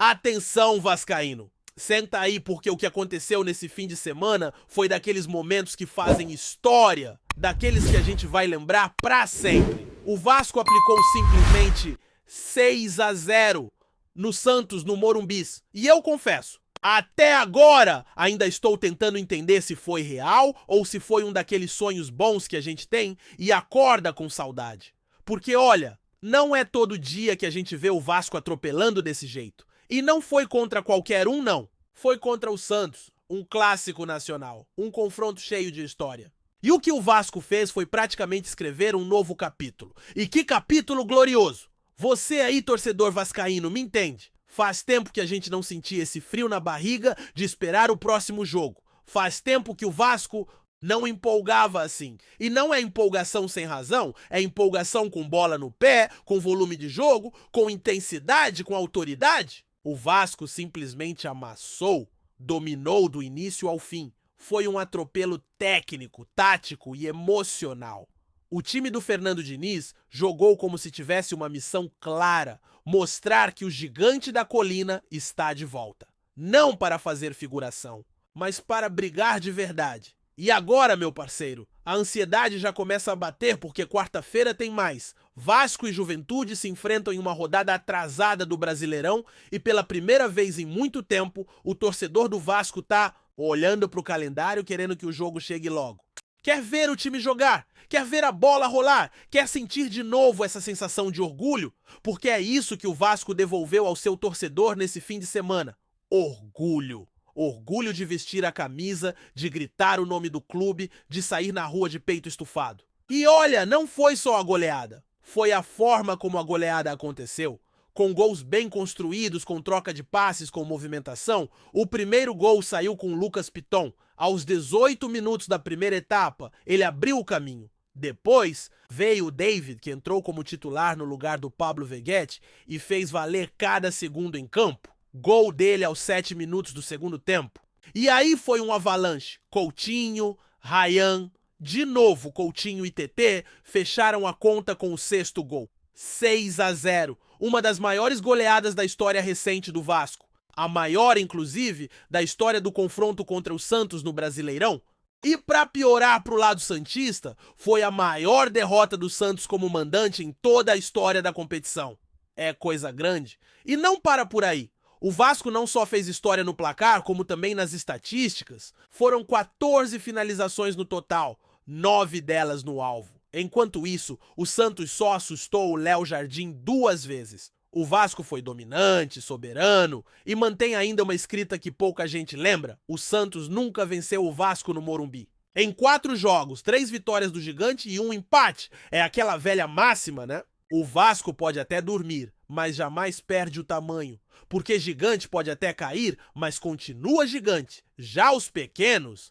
Atenção, vascaíno! Senta aí porque o que aconteceu nesse fim de semana foi daqueles momentos que fazem história, daqueles que a gente vai lembrar pra sempre. O Vasco aplicou simplesmente 6-0 no Santos, no Morumbis. E eu confesso, até agora ainda estou tentando entender se foi real ou se foi um daqueles sonhos bons que a gente tem e acorda com saudade. Porque olha, não é todo dia que a gente vê o Vasco atropelando desse jeito. E não foi contra qualquer um, não. Foi contra o Santos, um clássico nacional, um confronto cheio de história. E o que o Vasco fez foi praticamente escrever um novo capítulo. E que capítulo glorioso! Você aí, torcedor vascaíno, me entende? Faz tempo que a gente não sentia esse frio na barriga de esperar o próximo jogo. Faz tempo que o Vasco não empolgava assim. E não é empolgação sem razão, é empolgação com bola no pé, com volume de jogo, com intensidade, com autoridade. O Vasco simplesmente amassou, dominou do início ao fim. Foi um atropelo técnico, tático e emocional. O time do Fernando Diniz jogou como se tivesse uma missão clara, mostrar que o gigante da colina está de volta. Não para fazer figuração, mas para brigar de verdade. E agora, meu parceiro, a ansiedade já começa a bater porque quarta-feira tem mais. Vasco e Juventude se enfrentam em uma rodada atrasada do Brasileirão e pela primeira vez em muito tempo, o torcedor do Vasco tá olhando pro calendário querendo que o jogo chegue logo. Quer ver o time jogar, quer ver a bola rolar, quer sentir de novo essa sensação de orgulho, porque é isso que o Vasco devolveu ao seu torcedor nesse fim de semana. Orgulho. Orgulho de vestir a camisa, de gritar o nome do clube, de sair na rua de peito estufado. E olha, não foi só a goleada. Foi a forma como a goleada aconteceu. Com gols bem construídos, com troca de passes, com movimentação, o primeiro gol saiu com Lucas Piton. Aos 18 minutos da primeira etapa, ele abriu o caminho. Depois, veio o David, que entrou como titular no lugar do Pablo Veguete e fez valer cada segundo em campo. Gol dele aos 7 minutos do segundo tempo. E aí foi um avalanche. Coutinho, Ryan, de novo Coutinho e TT fecharam a conta com o sexto gol. 6-0, uma das maiores goleadas da história recente do Vasco. A maior, inclusive, da história do confronto contra o Santos no Brasileirão. E para piorar pro lado santista, foi a maior derrota do Santos como mandante em toda a história da competição. É coisa grande. E não para por aí. O Vasco não só fez história no placar, como também nas estatísticas. Foram 14 finalizações no total, 9 delas no alvo. Enquanto isso, o Santos só assustou o Léo Jardim 2 vezes. O Vasco foi dominante, soberano e mantém ainda uma escrita que pouca gente lembra: o Santos nunca venceu o Vasco no Morumbi. Em 4 jogos, 3 vitórias do Gigante e 1 empate. É aquela velha máxima, né? O Vasco pode até dormir, mas jamais perde o tamanho. Porque gigante pode até cair, mas continua gigante. Já os pequenos...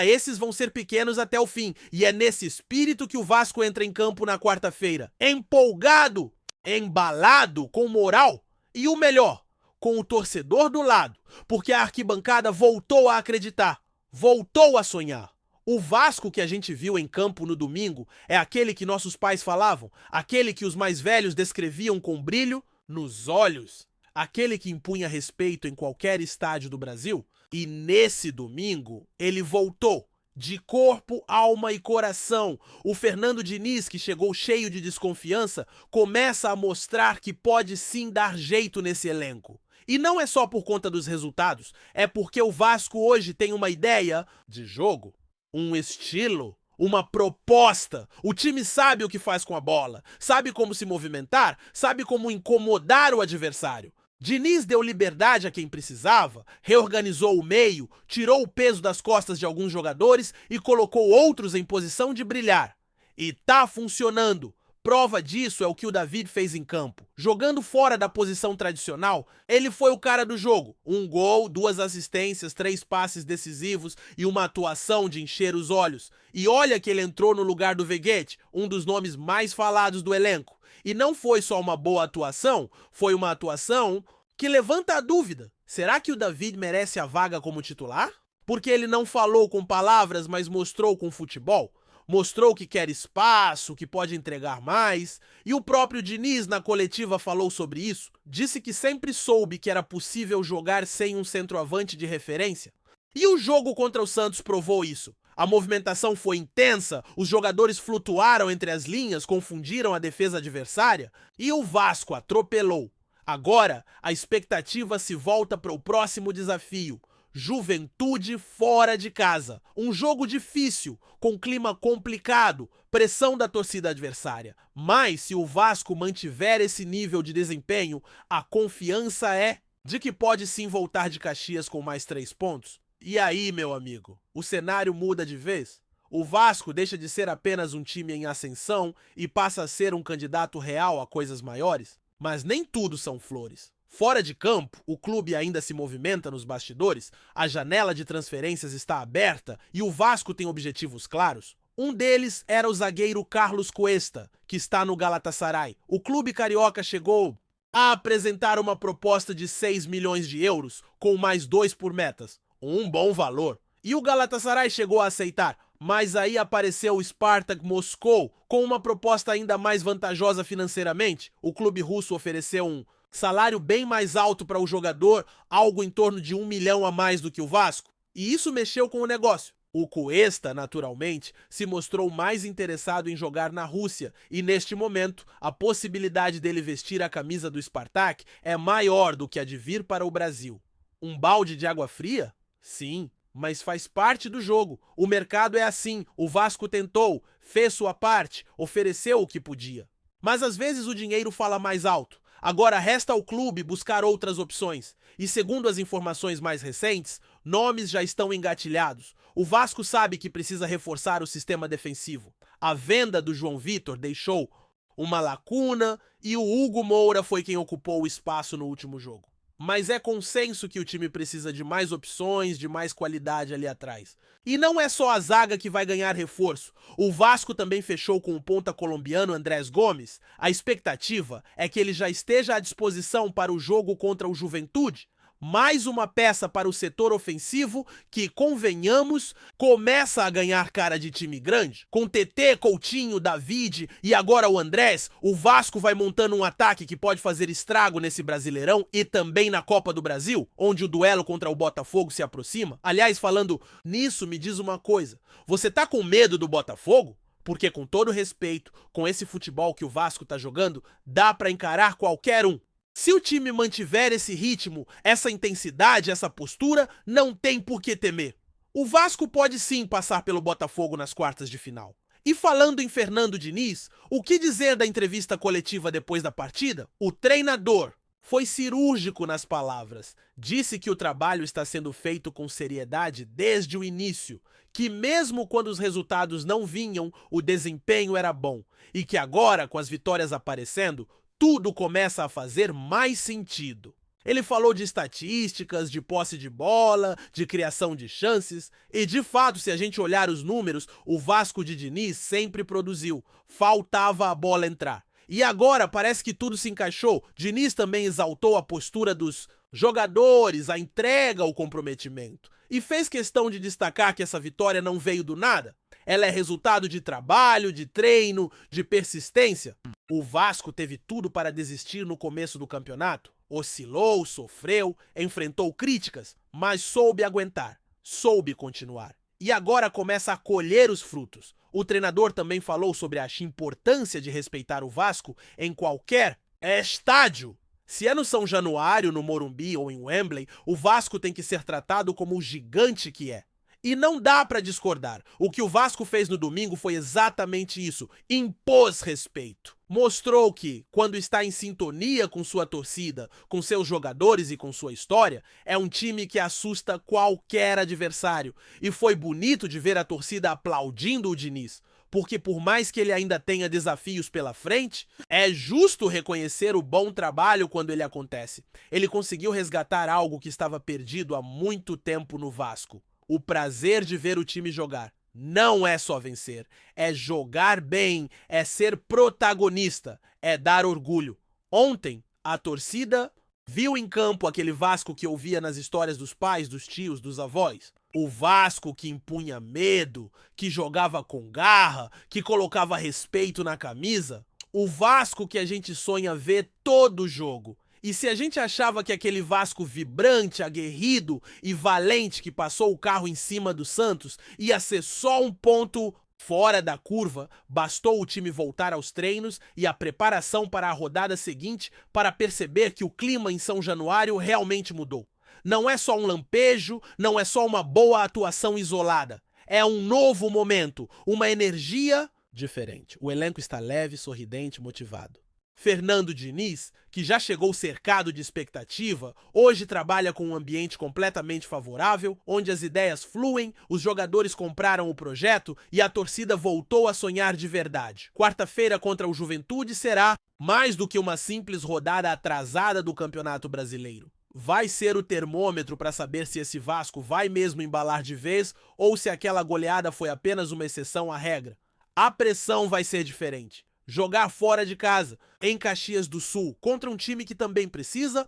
esses vão ser pequenos até o fim. E é nesse espírito que o Vasco entra em campo na quarta-feira. Empolgado, embalado, com moral. E o melhor, com o torcedor do lado. Porque a arquibancada voltou a acreditar. Voltou a sonhar. O Vasco que a gente viu em campo no domingo é aquele que nossos pais falavam, aquele que os mais velhos descreviam com brilho nos olhos, aquele que impunha respeito em qualquer estádio do Brasil. E nesse domingo, ele voltou, de corpo, alma e coração. O Fernando Diniz, que chegou cheio de desconfiança, começa a mostrar que pode sim dar jeito nesse elenco. E não é só por conta dos resultados, é porque o Vasco hoje tem uma ideia de jogo, um estilo, uma proposta. O time sabe o que faz com a bola, sabe como se movimentar, sabe como incomodar o adversário. Diniz deu liberdade a quem precisava, reorganizou o meio, tirou o peso das costas de alguns jogadores e colocou outros em posição de brilhar. E tá funcionando. Prova disso é o que o David fez em campo. Jogando fora da posição tradicional, ele foi o cara do jogo. 1 gol, 2 assistências, 3 passes decisivos e uma atuação de encher os olhos. E olha que ele entrou no lugar do Veguete, um dos nomes mais falados do elenco. E não foi só uma boa atuação, foi uma atuação que levanta a dúvida. Será que o David merece a vaga como titular? Porque ele não falou com palavras, mas mostrou com futebol? mostrou que quer espaço, que pode entregar mais, e o próprio Diniz na coletiva falou sobre isso, disse que sempre soube que era possível jogar sem um centroavante de referência. E o jogo contra o Santos provou isso. A movimentação foi intensa, os jogadores flutuaram entre as linhas, confundiram a defesa adversária e o Vasco atropelou. Agora, a expectativa se volta para o próximo desafio. Juventude fora de casa. Um jogo difícil, com clima complicado, pressão da torcida adversária. Mas se o Vasco mantiver esse nível de desempenho, a confiança é de que pode sim voltar de Caxias com mais 3 pontos. E aí, meu amigo, o cenário muda de vez? O Vasco deixa de ser apenas um time em ascensão e passa a ser um candidato real a coisas maiores? Mas nem tudo são flores. Fora de campo, o clube ainda se movimenta nos bastidores, a janela de transferências está aberta e o Vasco tem objetivos claros. Um deles era o zagueiro Carlos Cuesta, que está no Galatasaray. O clube carioca chegou a apresentar uma proposta de 6 milhões de euros, com mais 2 por metas. Um bom valor. E o Galatasaray chegou a aceitar, mas aí apareceu o Spartak Moscou com uma proposta ainda mais vantajosa financeiramente. O clube russo ofereceu um salário bem mais alto para o jogador, algo em torno de 1 milhão a mais do que o Vasco. E isso mexeu com o negócio. O Cuesta, naturalmente, se mostrou mais interessado em jogar na Rússia e, neste momento, a possibilidade dele vestir a camisa do Spartak é maior do que a de vir para o Brasil. Um balde de água fria? Sim, mas faz parte do jogo. O mercado é assim, o Vasco tentou, fez sua parte, ofereceu o que podia. Mas às vezes o dinheiro fala mais alto. Agora resta ao clube buscar outras opções. E segundo as informações mais recentes, nomes já estão engatilhados. O Vasco sabe que precisa reforçar o sistema defensivo. A venda do João Vitor deixou uma lacuna e o Hugo Moura foi quem ocupou o espaço no último jogo. Mas é consenso que o time precisa de mais opções, de mais qualidade ali atrás. E não é só a zaga que vai ganhar reforço. O Vasco também fechou com o ponta colombiano Andrés Gomes. A expectativa é que ele já esteja à disposição para o jogo contra o Juventude. Mais uma peça para o setor ofensivo que, convenhamos, começa a ganhar cara de time grande. Com TT, Coutinho, David e agora o Andrés, o Vasco vai montando um ataque que pode fazer estrago nesse Brasileirão e também na Copa do Brasil, onde o duelo contra o Botafogo se aproxima. Aliás, falando nisso, me diz uma coisa. Você tá com medo do Botafogo? Porque, com todo respeito, com esse futebol que o Vasco tá jogando, dá pra encarar qualquer um. Se o time mantiver esse ritmo, essa intensidade, essa postura, não tem por que temer. O Vasco pode sim passar pelo Botafogo nas quartas de final. E falando em Fernando Diniz, o que dizer da entrevista coletiva depois da partida? O treinador foi cirúrgico nas palavras. Disse que o trabalho está sendo feito com seriedade desde o início, que mesmo quando os resultados não vinham, o desempenho era bom e que agora, com as vitórias aparecendo, tudo começa a fazer mais sentido. Ele falou de estatísticas, de posse de bola, de criação de chances, e de fato, se a gente olhar os números, o Vasco de Diniz sempre produziu, faltava a bola entrar. E agora parece que tudo se encaixou. Diniz também exaltou a postura dos jogadores, a entrega, o comprometimento. E fez questão de destacar que essa vitória não veio do nada. Ela é resultado de trabalho, de treino, de persistência. O Vasco teve tudo para desistir no começo do campeonato. Oscilou, sofreu, enfrentou críticas, mas soube aguentar, soube continuar. E agora começa a colher os frutos. O treinador também falou sobre a importância de respeitar o Vasco em qualquer estádio. Se é no São Januário, no Morumbi ou em Wembley, o Vasco tem que ser tratado como o gigante que é. E não dá para discordar. O que o Vasco fez no domingo foi exatamente isso. Impôs respeito. Mostrou que, quando está em sintonia com sua torcida, com seus jogadores e com sua história, é um time que assusta qualquer adversário. E foi bonito de ver a torcida aplaudindo o Diniz. Porque por mais que ele ainda tenha desafios pela frente, é justo reconhecer o bom trabalho quando ele acontece. Ele conseguiu resgatar algo que estava perdido há muito tempo no Vasco. O prazer de ver o time jogar. Não é só vencer, é jogar bem, é ser protagonista, é dar orgulho. Ontem, a torcida viu em campo aquele Vasco que ouvia nas histórias dos pais, dos tios, dos avós. O Vasco que impunha medo, que jogava com garra, que colocava respeito na camisa. O Vasco que a gente sonha ver todo jogo. E se a gente achava que aquele Vasco vibrante, aguerrido e valente que passou o carro em cima do Santos ia ser só um ponto fora da curva, bastou o time voltar aos treinos e à preparação para a rodada seguinte para perceber que o clima em São Januário realmente mudou. Não é só um lampejo, não é só uma boa atuação isolada. É um novo momento, uma energia diferente. O elenco está leve, sorridente, motivado. Fernando Diniz, que já chegou cercado de expectativa, hoje trabalha com um ambiente completamente favorável, onde as ideias fluem, os jogadores compraram o projeto e a torcida voltou a sonhar de verdade. Quarta-feira contra o Juventude será mais do que uma simples rodada atrasada do Campeonato Brasileiro. Vai ser o termômetro para saber se esse Vasco vai mesmo embalar de vez ou se aquela goleada foi apenas uma exceção à regra. A pressão vai ser diferente. Jogar fora de casa, em Caxias do Sul, contra um time que também precisa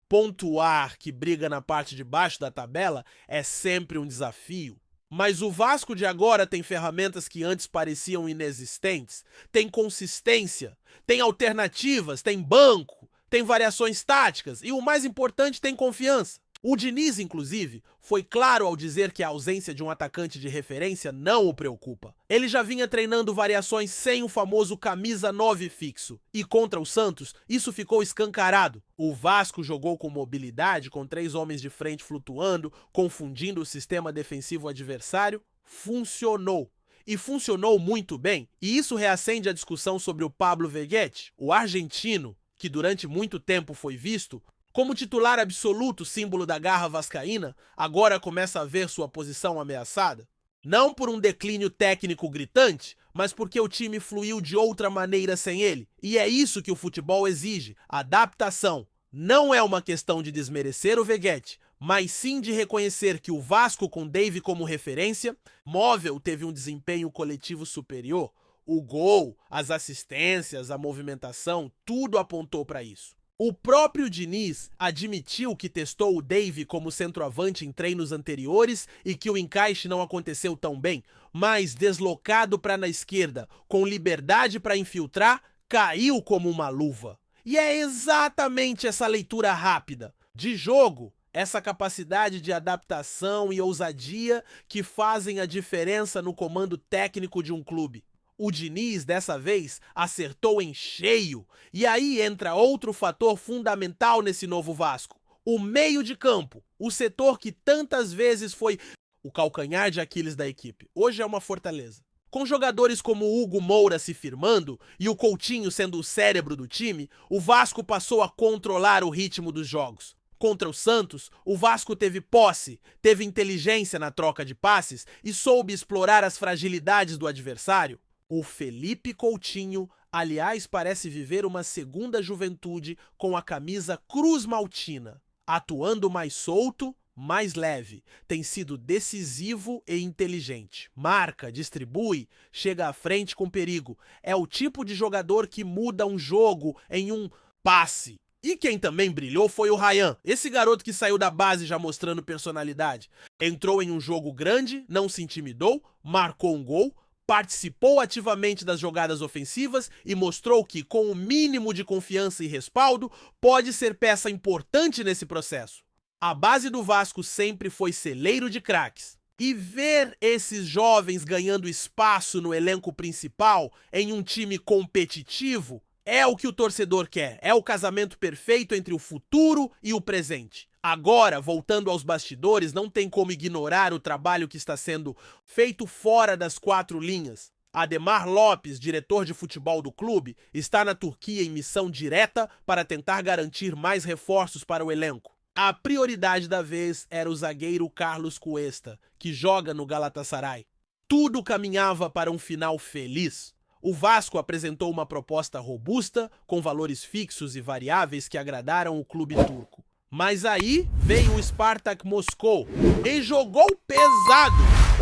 pontuar, que briga na parte de baixo da tabela, é sempre um desafio. Mas o Vasco de agora tem ferramentas que antes pareciam inexistentes. Tem consistência, tem alternativas, tem banco, tem variações táticas e, o mais importante, tem confiança. O Diniz, inclusive, foi claro ao dizer que a ausência de um atacante de referência não o preocupa. Ele já vinha treinando variações sem o famoso camisa 9 fixo. E contra o Santos, isso ficou escancarado. O Vasco jogou com mobilidade, com 3 homens de frente flutuando, confundindo o sistema defensivo adversário. Funcionou. E funcionou muito bem. E isso reacende a discussão sobre o Pablo Veguete, o argentino, que durante muito tempo foi visto como titular absoluto, símbolo da garra vascaína, agora começa a ver sua posição ameaçada. Não por um declínio técnico gritante, mas porque o time fluiu de outra maneira sem ele. E é isso que o futebol exige, adaptação. Não é uma questão de desmerecer o Veguete, mas sim de reconhecer que o Vasco, com Dave como referência, móvel, teve um desempenho coletivo superior. O gol, as assistências, a movimentação, tudo apontou para isso. O próprio Diniz admitiu que testou o Dave como centroavante em treinos anteriores e que o encaixe não aconteceu tão bem, mas deslocado para na esquerda, com liberdade para infiltrar, caiu como uma luva. E é exatamente essa leitura rápida de jogo, essa capacidade de adaptação e ousadia que fazem a diferença no comando técnico de um clube. O Diniz, dessa vez, acertou em cheio. E aí entra outro fator fundamental nesse novo Vasco. O meio de campo, o setor que tantas vezes foi o calcanhar de Aquiles da equipe. Hoje é uma fortaleza. Com jogadores como o Hugo Moura se firmando e o Coutinho sendo o cérebro do time, o Vasco passou a controlar o ritmo dos jogos. Contra o Santos, o Vasco teve posse, teve inteligência na troca de passes e soube explorar as fragilidades do adversário. O Felipe Coutinho, aliás, parece viver uma segunda juventude com a camisa Cruz Maltina. Atuando mais solto, mais leve. Tem sido decisivo e inteligente. Marca, distribui, chega à frente com perigo. É o tipo de jogador que muda um jogo em um passe. E quem também brilhou foi o Ryan, esse garoto que saiu da base já mostrando personalidade. Entrou em um jogo grande, não se intimidou, marcou um gol, participou ativamente das jogadas ofensivas e mostrou que, com o mínimo de confiança e respaldo, pode ser peça importante nesse processo. A base do Vasco sempre foi celeiro de craques. E ver esses jovens ganhando espaço no elenco principal, em um time competitivo, é o que o torcedor quer. É o casamento perfeito entre o futuro e o presente. Agora, voltando aos bastidores, não tem como ignorar o trabalho que está sendo feito fora das 4 linhas. Ademar Lopes, diretor de futebol do clube, está na Turquia em missão direta para tentar garantir mais reforços para o elenco. A prioridade da vez era o zagueiro Carlos Cuesta, que joga no Galatasaray. Tudo caminhava para um final feliz. O Vasco apresentou uma proposta robusta, com valores fixos e variáveis que agradaram o clube turco. Mas aí veio o Spartak Moscou e jogou pesado.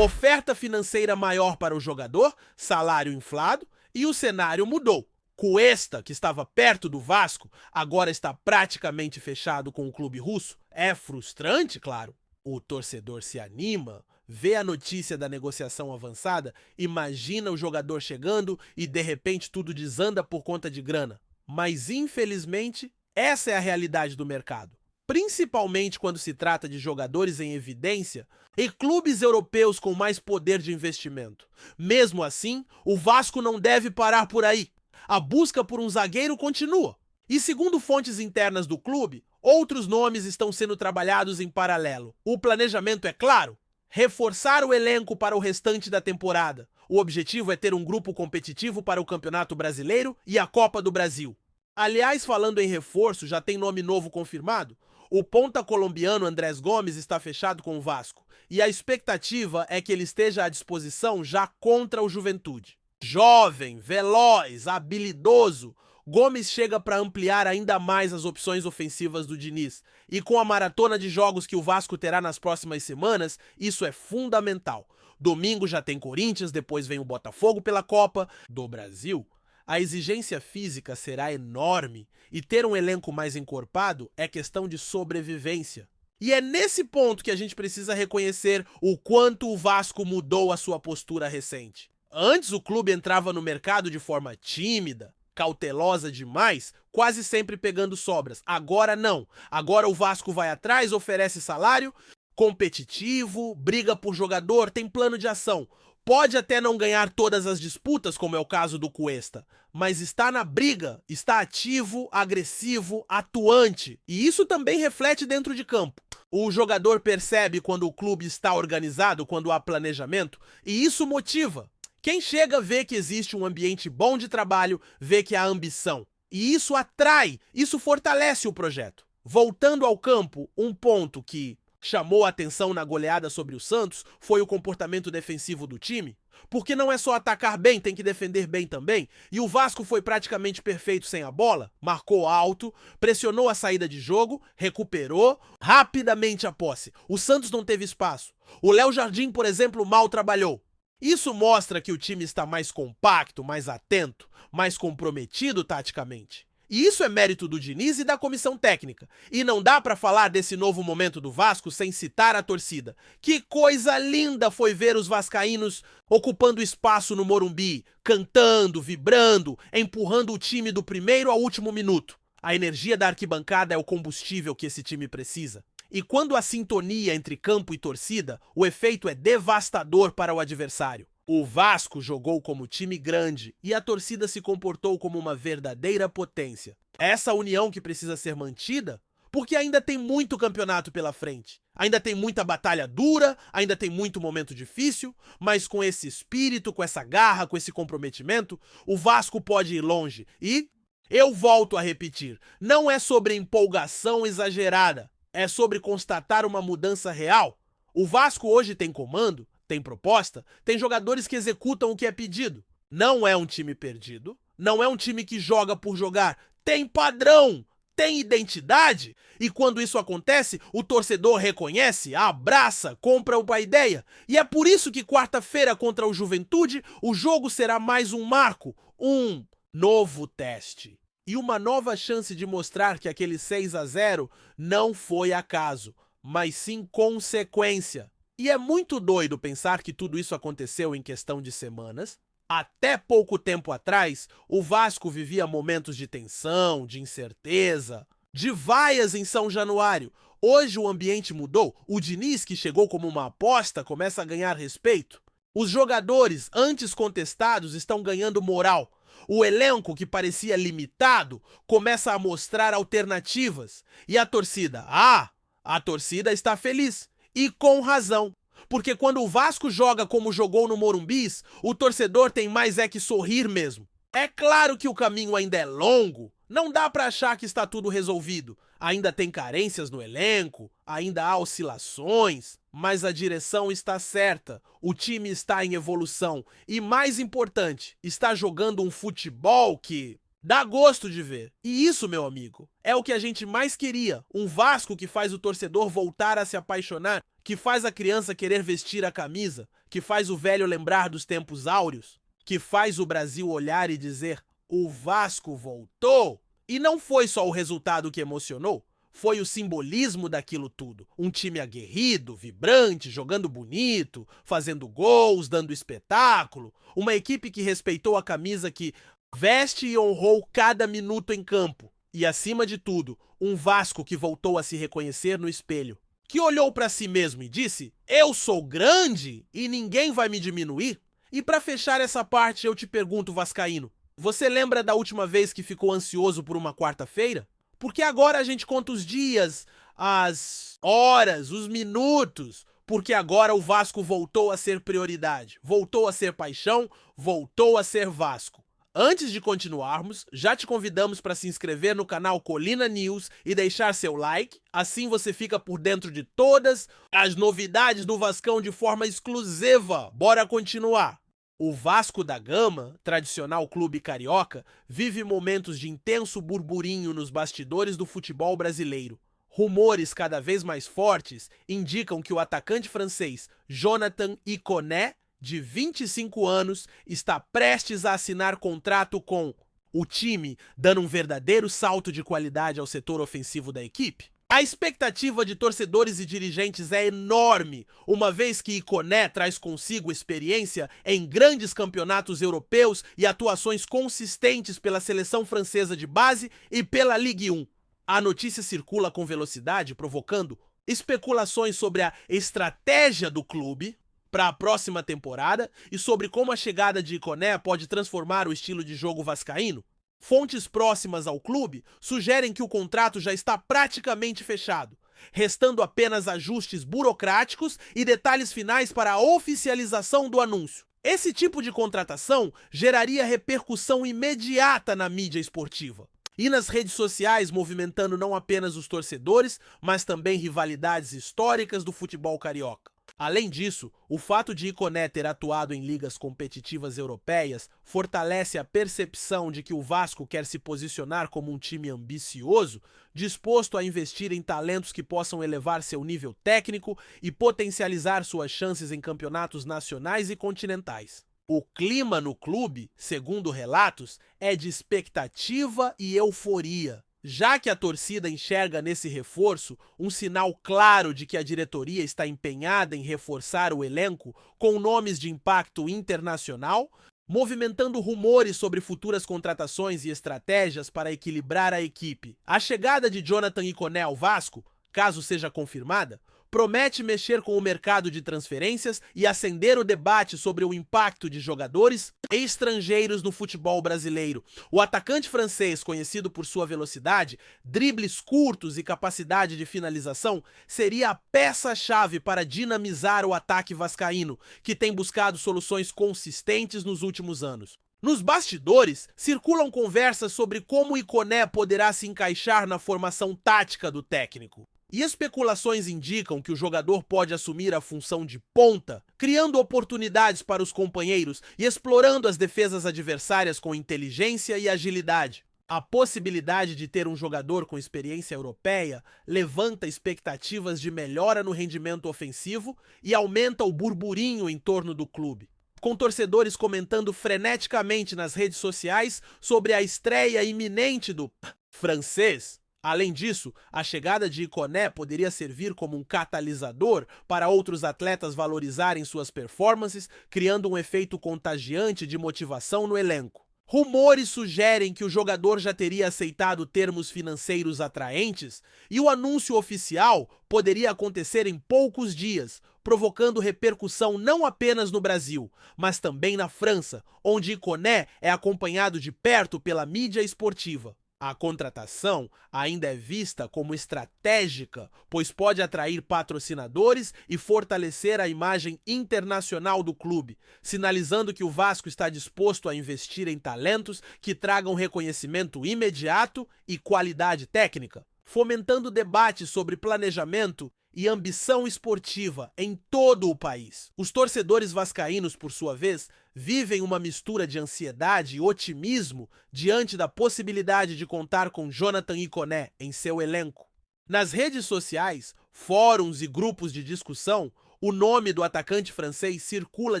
Oferta financeira maior para o jogador, salário inflado e o cenário mudou. Cuesta, que estava perto do Vasco, agora está praticamente fechado com o clube russo. É frustrante, claro. O torcedor se anima, vê a notícia da negociação avançada, imagina o jogador chegando e de repente tudo desanda por conta de grana. Mas infelizmente, essa é a realidade do mercado. Principalmente quando se trata de jogadores em evidência e clubes europeus com mais poder de investimento. Mesmo assim, o Vasco não deve parar por aí. A busca por um zagueiro continua. E segundo fontes internas do clube, outros nomes estão sendo trabalhados em paralelo. O planejamento é claro: reforçar o elenco para o restante da temporada. O objetivo é ter um grupo competitivo para o Campeonato Brasileiro e a Copa do Brasil. Aliás, falando em reforço, já tem nome novo confirmado? O ponta colombiano Andrés Gomes está fechado com o Vasco e a expectativa é que ele esteja à disposição já contra o Juventude. Jovem, veloz, habilidoso, Gomes chega para ampliar ainda mais as opções ofensivas do Diniz. E com a maratona de jogos que o Vasco terá nas próximas semanas, isso é fundamental. Domingo já tem Corinthians, depois vem o Botafogo pela Copa do Brasil. A exigência física será enorme e ter um elenco mais encorpado é questão de sobrevivência. E é nesse ponto que a gente precisa reconhecer o quanto o Vasco mudou a sua postura recente. Antes o clube entrava no mercado de forma tímida, cautelosa demais, quase sempre pegando sobras. Agora não. Agora o Vasco vai atrás, oferece salário, competitivo, briga por jogador, tem plano de ação. Pode até não ganhar todas as disputas, como é o caso do Cuesta, mas está na briga, está ativo, agressivo, atuante. E isso também reflete dentro de campo. O jogador percebe quando o clube está organizado, quando há planejamento, e isso motiva. Quem chega vê que existe um ambiente bom de trabalho, vê que há ambição. E isso atrai, isso fortalece o projeto. Voltando ao campo, um ponto que chamou a atenção na goleada sobre o Santos foi o comportamento defensivo do time, porque não é só atacar bem, tem que defender bem também, e o Vasco foi praticamente perfeito sem a bola, marcou alto, pressionou a saída de jogo, recuperou rapidamente a posse. O Santos não teve espaço. O Léo Jardim, por exemplo, mal trabalhou. Isso mostra que o time está mais compacto, mais atento, mais comprometido taticamente. E isso é mérito do Diniz e da comissão técnica. E não dá pra falar desse novo momento do Vasco sem citar a torcida. Que coisa linda foi ver os vascaínos ocupando espaço no Morumbi, cantando, vibrando, empurrando o time do primeiro ao último minuto. A energia da arquibancada é o combustível que esse time precisa. E quando há sintonia entre campo e torcida, o efeito é devastador para o adversário. O Vasco jogou como time grande e a torcida se comportou como uma verdadeira potência. Essa união que precisa ser mantida, porque ainda tem muito campeonato pela frente. Ainda tem muita batalha dura, ainda tem muito momento difícil, mas com esse espírito, com essa garra, com esse comprometimento, o Vasco pode ir longe. E eu volto a repetir, não é sobre empolgação exagerada, é sobre constatar uma mudança real. O Vasco hoje tem comando, tem proposta, tem jogadores que executam o que é pedido. Não é um time perdido, não é um time que joga por jogar, tem padrão, tem identidade. E quando isso acontece, o torcedor reconhece, abraça, compra uma ideia. E é por isso que quarta-feira contra o Juventude, o jogo será mais um marco, um novo teste. E uma nova chance de mostrar que aquele 6-0 não foi acaso, mas sim consequência. E é muito doido pensar que tudo isso aconteceu em questão de semanas. Até pouco tempo atrás, o Vasco vivia momentos de tensão, de incerteza, de vaias em São Januário. Hoje o ambiente mudou. O Diniz, que chegou como uma aposta, começa a ganhar respeito. Os jogadores, antes contestados, estão ganhando moral. O elenco, que parecia limitado, começa a mostrar alternativas. E a torcida? A torcida está feliz. E com razão. Porque quando o Vasco joga como jogou no Morumbis, o torcedor tem mais é que sorrir mesmo. É claro que o caminho ainda é longo. Não dá pra achar que está tudo resolvido. Ainda tem carências no elenco, ainda há oscilações, mas a direção está certa, o time está em evolução e, mais importante, está jogando um futebol que dá gosto de ver. E isso, meu amigo, é o que a gente mais queria, um Vasco que faz o torcedor voltar a se apaixonar, que faz a criança querer vestir a camisa, que faz o velho lembrar dos tempos áureos, que faz o Brasil olhar e dizer: o Vasco voltou. E não foi só o resultado que emocionou, foi o simbolismo daquilo tudo. Um time aguerrido, vibrante, jogando bonito, fazendo gols, dando espetáculo. Uma equipe que respeitou a camisa que veste e honrou cada minuto em campo. E, acima de tudo, um Vasco que voltou a se reconhecer no espelho. Que olhou para si mesmo e disse: eu sou grande e ninguém vai me diminuir? E para fechar essa parte, eu te pergunto, vascaíno, você lembra da última vez que ficou ansioso por uma quarta-feira? Porque agora a gente conta os dias, as horas, os minutos, porque agora o Vasco voltou a ser prioridade, voltou a ser paixão, voltou a ser Vasco. Antes de continuarmos, já te convidamos para se inscrever no canal Colina News e deixar seu like, assim você fica por dentro de todas as novidades do Vascão de forma exclusiva. Bora continuar! O Vasco da Gama, tradicional clube carioca, vive momentos de intenso burburinho nos bastidores do futebol brasileiro. Rumores cada vez mais fortes indicam que o atacante francês Jonathan Iconé, de 25 anos, está prestes a assinar contrato com o time, dando um verdadeiro salto de qualidade ao setor ofensivo da equipe. A expectativa de torcedores e dirigentes é enorme, uma vez que Iconé traz consigo experiência em grandes campeonatos europeus e atuações consistentes pela seleção francesa de base e pela Ligue 1. A notícia circula com velocidade, provocando especulações sobre a estratégia do clube para a próxima temporada e sobre como a chegada de Iconé pode transformar o estilo de jogo vascaíno. Fontes próximas ao clube sugerem que o contrato já está praticamente fechado, restando apenas ajustes burocráticos e detalhes finais para a oficialização do anúncio. Esse tipo de contratação geraria repercussão imediata na mídia esportiva e nas redes sociais, movimentando não apenas os torcedores, mas também rivalidades históricas do futebol carioca. Além disso, o fato de Iconé ter atuado em ligas competitivas europeias fortalece a percepção de que o Vasco quer se posicionar como um time ambicioso, disposto a investir em talentos que possam elevar seu nível técnico e potencializar suas chances em campeonatos nacionais e continentais. O clima no clube, segundo relatos, é de expectativa e euforia, já que a torcida enxerga nesse reforço um sinal claro de que a diretoria está empenhada em reforçar o elenco com nomes de impacto internacional, movimentando rumores sobre futuras contratações e estratégias para equilibrar a equipe. A chegada de Jonathan Iconé ao Vasco, caso seja confirmada, promete mexer com o mercado de transferências e acender o debate sobre o impacto de jogadores estrangeiros no futebol brasileiro. O atacante francês, conhecido por sua velocidade, dribles curtos e capacidade de finalização, seria a peça-chave para dinamizar o ataque vascaíno, que tem buscado soluções consistentes nos últimos anos. Nos bastidores, circulam conversas sobre como Iconé poderá se encaixar na formação tática do técnico. E especulações indicam que o jogador pode assumir a função de ponta, criando oportunidades para os companheiros e explorando as defesas adversárias com inteligência e agilidade. A possibilidade de ter um jogador com experiência europeia levanta expectativas de melhora no rendimento ofensivo e aumenta o burburinho em torno do clube, com torcedores comentando freneticamente nas redes sociais sobre a estreia iminente do francês. Além disso, a chegada de Iconé poderia servir como um catalisador para outros atletas valorizarem suas performances, criando um efeito contagiante de motivação no elenco. Rumores sugerem que o jogador já teria aceitado termos financeiros atraentes e o anúncio oficial poderia acontecer em poucos dias, provocando repercussão não apenas no Brasil, mas também na França, onde Iconé é acompanhado de perto pela mídia esportiva. A contratação ainda é vista como estratégica, pois pode atrair patrocinadores e fortalecer a imagem internacional do clube, sinalizando que o Vasco está disposto a investir em talentos que tragam reconhecimento imediato e qualidade técnica, fomentando debates sobre planejamento e ambição esportiva em todo o país. Os torcedores vascaínos, por sua vez, vivem uma mistura de ansiedade e otimismo diante da possibilidade de contar com Jonathan Iconé em seu elenco. Nas redes sociais, fóruns e grupos de discussão, o nome do atacante francês circula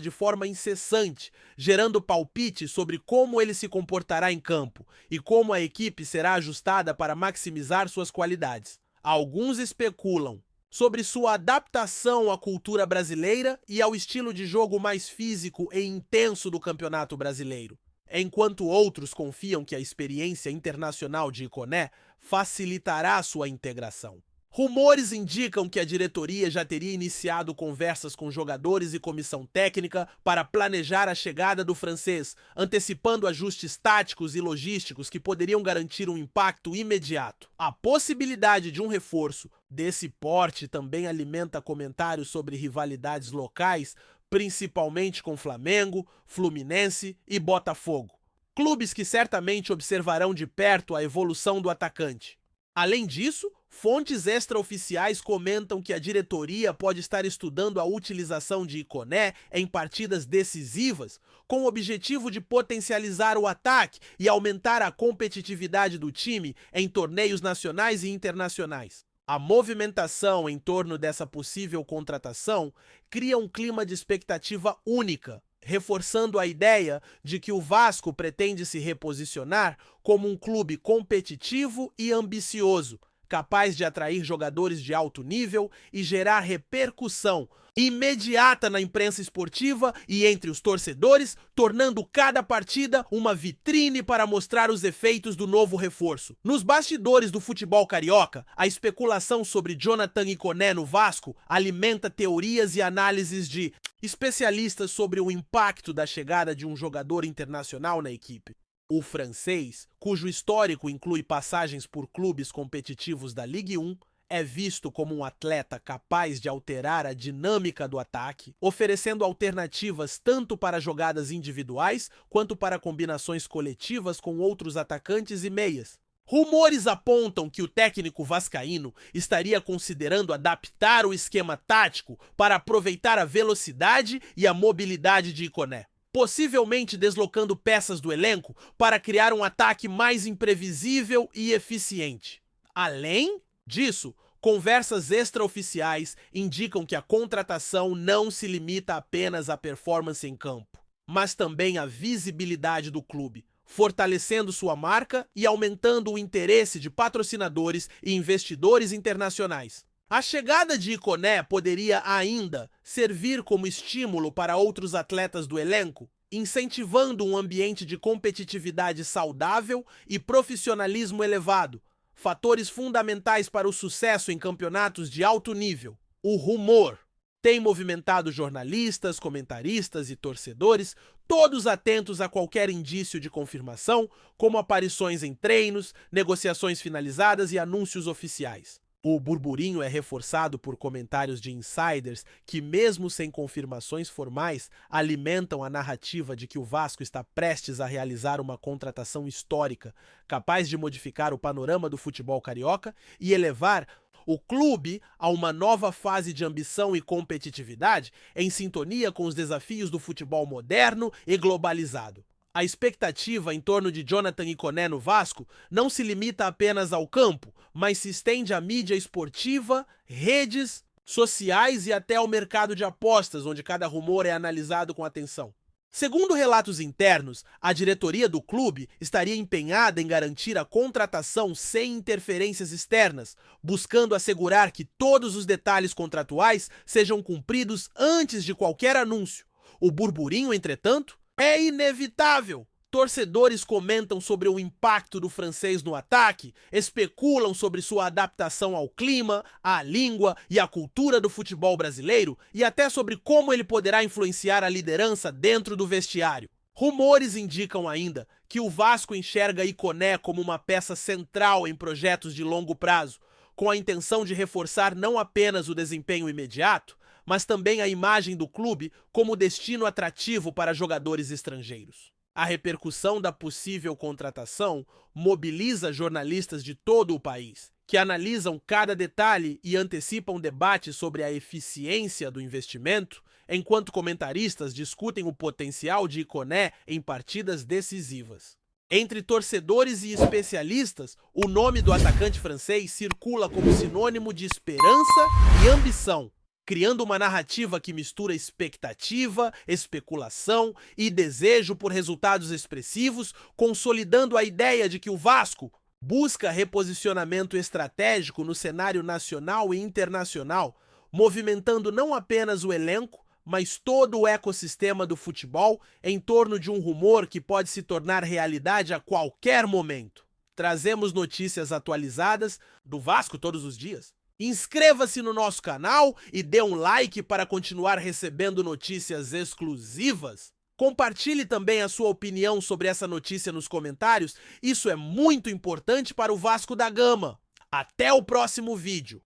de forma incessante, gerando palpites sobre como ele se comportará em campo e como a equipe será ajustada para maximizar suas qualidades. Alguns especulam sobre sua adaptação à cultura brasileira e ao estilo de jogo mais físico e intenso do Campeonato Brasileiro, enquanto outros confiam que a experiência internacional de Iconé facilitará sua integração. Rumores indicam que a diretoria já teria iniciado conversas com jogadores e comissão técnica para planejar a chegada do francês, antecipando ajustes táticos e logísticos que poderiam garantir um impacto imediato. A possibilidade de um reforço desse porte também alimenta comentários sobre rivalidades locais, principalmente com Flamengo, Fluminense e Botafogo. Clubes que certamente observarão de perto a evolução do atacante. Além disso, fontes extraoficiais comentam que a diretoria pode estar estudando a utilização de Iconé em partidas decisivas, com o objetivo de potencializar o ataque e aumentar a competitividade do time em torneios nacionais e internacionais. A movimentação em torno dessa possível contratação cria um clima de expectativa única, reforçando a ideia de que o Vasco pretende se reposicionar como um clube competitivo e ambicioso, capaz de atrair jogadores de alto nível e gerar repercussão imediata na imprensa esportiva e entre os torcedores, tornando cada partida uma vitrine para mostrar os efeitos do novo reforço. Nos bastidores do futebol carioca, a especulação sobre Jonathan Iconé no Vasco alimenta teorias e análises de especialistas sobre o impacto da chegada de um jogador internacional na equipe. O francês, cujo histórico inclui passagens por clubes competitivos da Ligue 1, é visto como um atleta capaz de alterar a dinâmica do ataque, oferecendo alternativas tanto para jogadas individuais quanto para combinações coletivas com outros atacantes e meias. Rumores apontam que o técnico vascaíno estaria considerando adaptar o esquema tático para aproveitar a velocidade e a mobilidade de Iconé, possivelmente deslocando peças do elenco para criar um ataque mais imprevisível e eficiente. Além disso, conversas extraoficiais indicam que a contratação não se limita apenas à performance em campo, mas também à visibilidade do clube, fortalecendo sua marca e aumentando o interesse de patrocinadores e investidores internacionais. A chegada de Iconé poderia ainda servir como estímulo para outros atletas do elenco, incentivando um ambiente de competitividade saudável e profissionalismo elevado, fatores fundamentais para o sucesso em campeonatos de alto nível. O rumor tem movimentado jornalistas, comentaristas e torcedores, todos atentos a qualquer indício de confirmação, como aparições em treinos, negociações finalizadas e anúncios oficiais. O burburinho é reforçado por comentários de insiders que, mesmo sem confirmações formais, alimentam a narrativa de que o Vasco está prestes a realizar uma contratação histórica, capaz de modificar o panorama do futebol carioca e elevar o clube a uma nova fase de ambição e competitividade em sintonia com os desafios do futebol moderno e globalizado. A expectativa em torno de Jonathan Iconé no Vasco não se limita apenas ao campo, mas se estende à mídia esportiva, redes sociais e até ao mercado de apostas, onde cada rumor é analisado com atenção. Segundo relatos internos, a diretoria do clube estaria empenhada em garantir a contratação sem interferências externas, buscando assegurar que todos os detalhes contratuais sejam cumpridos antes de qualquer anúncio. O burburinho, entretanto, é inevitável. Torcedores comentam sobre o impacto do francês no ataque, especulam sobre sua adaptação ao clima, à língua e à cultura do futebol brasileiro e até sobre como ele poderá influenciar a liderança dentro do vestiário. Rumores indicam ainda que o Vasco enxerga Iconé como uma peça central em projetos de longo prazo, com a intenção de reforçar não apenas o desempenho imediato, mas também a imagem do clube como destino atrativo para jogadores estrangeiros. A repercussão da possível contratação mobiliza jornalistas de todo o país, que analisam cada detalhe e antecipam debates sobre a eficiência do investimento, enquanto comentaristas discutem o potencial de Iconé em partidas decisivas. Entre torcedores e especialistas, o nome do atacante francês circula como sinônimo de esperança e ambição, criando uma narrativa que mistura expectativa, especulação e desejo por resultados expressivos, consolidando a ideia de que o Vasco busca reposicionamento estratégico no cenário nacional e internacional, movimentando não apenas o elenco, mas todo o ecossistema do futebol em torno de um rumor que pode se tornar realidade a qualquer momento. Trazemos notícias atualizadas do Vasco todos os dias. Inscreva-se no nosso canal e dê um like para continuar recebendo notícias exclusivas. Compartilhe também a sua opinião sobre essa notícia nos comentários, isso é muito importante para o Vasco da Gama. Até o próximo vídeo!